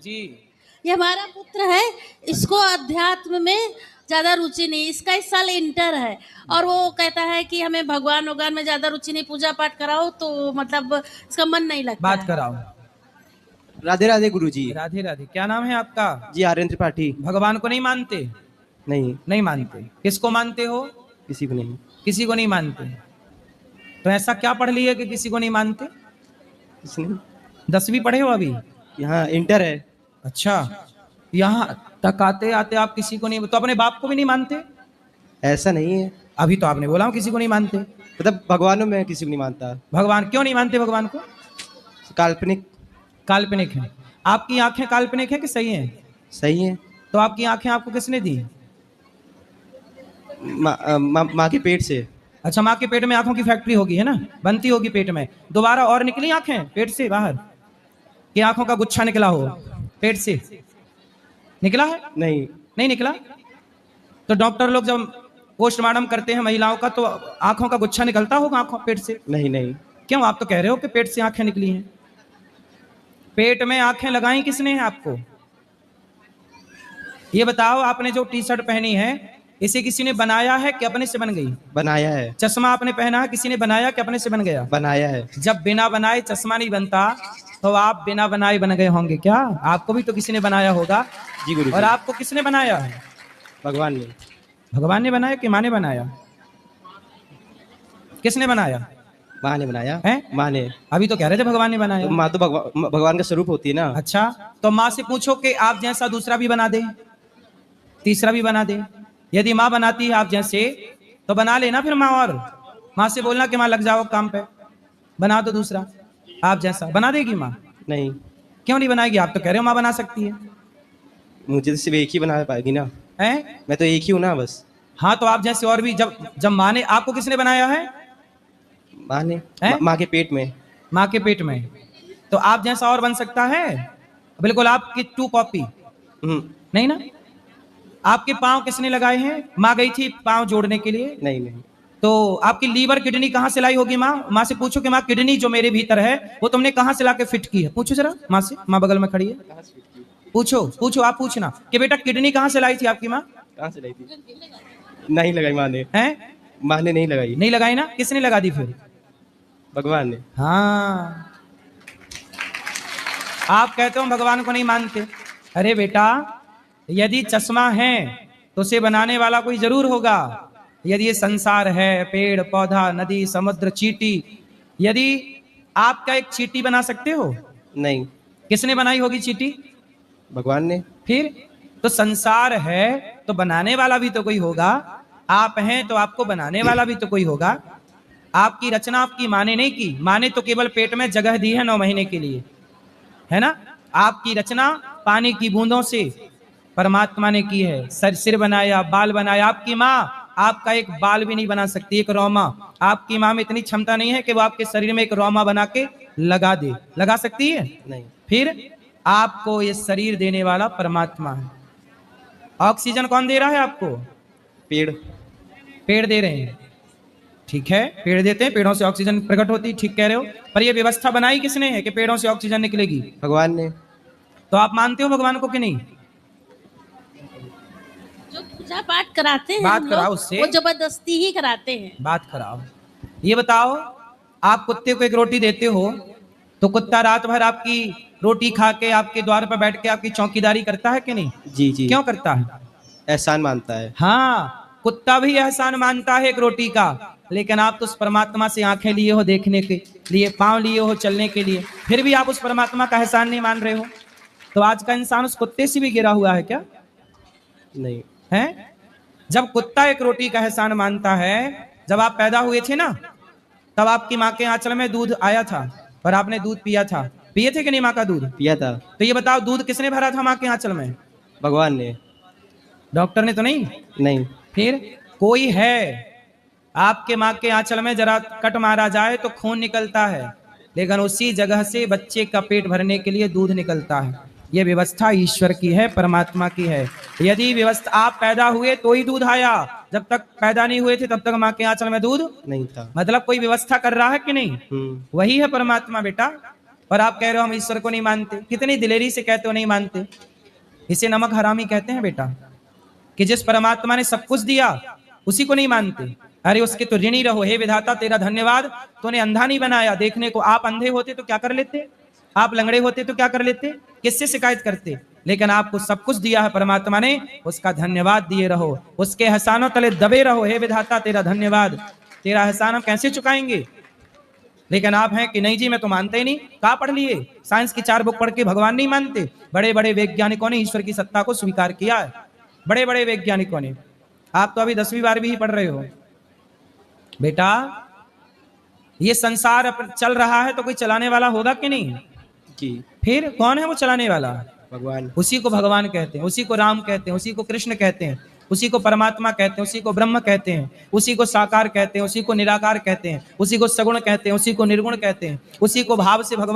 जी। ये हमारा पुत्र है, इसको अध्यात्म में ज्यादा रुचि नहीं, इसका इस साल इंटर है और वो कहता है कि हमें भगवान भगवान में ज्यादा रुचि नहीं, पूजा पाठ कराओ तो मतलब इसका मन नहीं लगता बात है। कराओ। राधे राधे गुरुजी। राधे राधे। क्या नाम है आपका? जी आर्यन त्रिपाठी। भगवान को नहीं मानते? नहीं, नहीं मानते। किसको मानते हो? किसी को नहीं। किसी को नहीं मानते। तो ऐसा क्या पढ़ लिया कि किसी को नहीं मानते? इसने 10वीं पढ़े हो अभी? यहाँ इंटर है। अच्छा, यहाँ तक आते आते आप किसी को नहीं, तो अपने बाप को भी नहीं मानते? ऐसा नहीं है, अभी तो आपने बोला किसी को नहीं मानते। मतलब भगवानों में किसी को नहीं मानता। भगवान क्यों नहीं मानते? भगवान को काल्पनिक। काल्पनिक है। आपकी आंखें काल्पनिक है कि सही है? सही है। तो आपकी आंखें आपको किसने दी? माँ के पेट से। अच्छा, माँ के पेट में आंखों की फैक्ट्री होगी, है ना, बनती होगी पेट में। दोबारा और निकली आंखें पेट से बाहर, कि आंखों का गुच्छा निकला हो पेट से? निकला है? नहीं। नहीं निकला। तो डॉक्टर लोग जब पोस्टमार्टम करते हैं महिलाओं का, तो आंखों का गुच्छा निकलता होगा आंखों पेट से? नहीं नहीं। क्यों? आप तो कह रहे हो कि पेट से आंखें निकली हैं। पेट में आंखें लगाई किसने है आपको? ये बताओ, आपने जो टी शर्ट पहनी है इसे किसी ने बनाया है कि अपने से बन गई? बनाया है। चश्मा आपने पहना है, किसी ने बनाया कि अपने से बन गया? बनाया है। जब बिना बनाए चश्मा नहीं बनता तो आप बिना बनाए बन गए होंगे क्या? आपको भी तो किसी ने बनाया होगा। जी गुरु। और आपको किसने बनाया है? भगवान ने। भगवान ने बनाया कि माँ ने बनाया? किसने बनाया? माँ ने बनाया है? माँ ने। अभी तो कह रहे थे भगवान ने बनाया। तो माँ तो भगवान का स्वरूप होती है ना। अच्छा, तो माँ से पूछो कि आप जैसा दूसरा भी बना दे, तीसरा भी बना दे। यदि माँ बनाती है आप जैसे तो बना लेना फिर माँ, और माँ से बोलना कि माँ लग जाओ काम पे, बना दो दूसरा आप जैसा। बना देगी माँ? नहीं। क्यों नहीं बनाएगी? आप तो कह रहे हो माँ बना सकती है। मुझे तो सिर्फ एक ही बना पाएगी ना। है? मैं तो एक ही हूँ ना बस। हाँ, तो आप जैसे और भी, जब माँ ने आपको, किसने बनाया है? माँ ने। माँ के पेट में। माँ के पेट में। तो आप जैसा और बन सकता है? बिल्कुल आपकी 2 कॉपी नहीं ना। आपके पांव किसने लगाए हैं? माँ गई थी पांव जोड़ने के लिए? नहीं नहीं। तो आपकी लीवर किडनी कहाँ से लाई होगी माँ? माँ से पूछो कि माँ किडनी जो मेरे भीतर है वो तुमने कहाँ से लाके फिट की है? पूछो जरा माँ से, माँ बगल में खड़ी है। पूछो पूछो, आप पूछना कि बेटा किडनी कहाँ से लाई थी आपकी माँ? कहाँ से लाई थी? नहीं लगाई माँ ने। हैं? माँ ने नहीं लगाई। नहीं लगाई ना? किसने लगा दी फिर? भगवान ने। हाँ, आप कहते हो भगवान को नहीं मानते। अरे बेटा, यदि चश्मा है तो उसे बनाने वाला कोई जरूर होगा। यदि ये संसार है, पेड़ पौधा नदी समुद्र चींटी, यदि आप क्या एक चींटी बना सकते हो? नहीं। किसने बनाई होगी चींटी? भगवान ने। फिर तो संसार है तो बनाने वाला भी तो कोई होगा। आप हैं तो आपको बनाने वाला भी तो कोई होगा। आपकी रचना आपकी माँ ने नहीं की। माँ ने तो केवल पेट में जगह दी है 9 महीने के लिए, है ना। आपकी रचना पानी की बूंदों से परमात्मा ने की है। सिर बनाया, बाल बनाया। आपकी माँ आपका एक बाल भी नहीं बना सकती, एक रौमा। आपकी माँ में इतनी क्षमता नहीं है कि वो आपके शरीर में एक रौमा बना के लगा दे। लगा सकती है? नहीं। फिर आपको ये शरीर देने वाला परमात्मा है। ऑक्सीजन कौन दे रहा है आपको? पेड़। पेड़ दे रहे हैं, ठीक है, पेड़ देते हैं, पेड़ों से ऑक्सीजन प्रकट होती है, ठीक कह रहे हो। पर ये व्यवस्था बनाई किसने है कि पेड़ों से ऑक्सीजन निकलेगी? भगवान ने। तो आप मानते हो भगवान को कि नहीं? जो पूजा पाठ कराते हैं बात हम कराओ लोग, उससे। वो जबरदस्ती ही कराते हैं। बात कराओ। ये बताओ, आप कुत्ते को एक रोटी देते हो तो कुत्ता रात भर आपकी रोटी खा के आपके द्वार पर बैठ के आपकी चौकीदारी करता है कि नहीं? जी जी। क्यों करता है? एहसान मानता है। हाँ, कुत्ता भी एहसान मानता है एक रोटी का। लेकिन आप तो उस परमात्मा से आंखें लिए हो देखने के लिए, पांव लिए हो चलने के लिए, फिर भी आप उस परमात्मा का एहसान नहीं मान रहे हो। तो आज का इंसान उस कुत्ते से भी गिरा हुआ है क्या? नहीं है। जब कुत्ता एक रोटी का एहसान मानता है, जब आप पैदा हुए थे ना, तब आपकी माँ के आंचल में दूध आया था और आपने दूध पिया था। पिए थे कि नहीं माँ का दूध? पिया था। तो ये बताओ, दूध किसने भरा था माँ के आंचल में? भगवान ने। डॉक्टर ने तो नहीं? नहीं। फिर कोई है। आपके माँ के आंचल में जरा कट मारा जाए तो खून निकलता है, लेकिन उसी जगह से बच्चे का पेट भरने के लिए दूध निकलता है। ये व्यवस्था ईश्वर की है, परमात्मा की है। यदि व्यवस्था, आप पैदा हुए तो ही दूध आया, जब तक पैदा नहीं हुए थे तब तक माँ के आंचल में दूध नहीं था। मतलब कोई व्यवस्था कर रहा है कि नहीं? वही है परमात्मा बेटा। और आप कह रहे हो हम ईश्वर को नहीं मानते। कितनी दिलेरी से कहते हो नहीं मानते। इसे नमक हरामी कहते हैं बेटा, कि जिस परमात्मा ने सब कुछ दिया उसी को नहीं मानते। अरे उसके तो ऋणी रहो। हे विधाता तेरा धन्यवाद, तूने अंधा नहीं बनाया देखने को। आप अंधे होते तो क्या कर लेते, आप लंगड़े होते तो क्या कर लेते, किससे शिकायत करते। लेकिन आपको सब कुछ दिया है परमात्मा ने, उसका धन्यवाद दिए रहो, उसके एहसानों तले दबे रहो। हे विधाता तेरा धन्यवाद, तेरा एहसान हम कैसे चुकाएंगे। लेकिन आप हैं कि नहीं जी मैं तो मानते ही नहीं। कहाँ पढ़ लिए, साइंस की 4 बुक पढ़ के भगवान नहीं मानते। बड़े बड़े वैज्ञानिकों ने ईश्वर की सत्ता को स्वीकार किया है, बड़े बड़े वैज्ञानिकों ने। आप तो अभी 10वीं 12वीं ही पढ़ रहे हो। बेटा ये संसार चल रहा है तो कोई चलाने वाला होगा कि नहीं। जी। फिर कौन है वो चलाने वाला, भगवान। उसी को भगवान कहते हैं, उसी को राम कहते हैं, उसी को कृष्ण कहते हैं, उसी को परमात्मा कहते हैं, उसी को ब्रह्म कहते हैं, उसी को साकार कहते हैं, उसी को निराकार कहते हैं, उसी को सगुण कहते हैं, उसी को निर्गुण कहते हैं, उसी को भाव से भगवान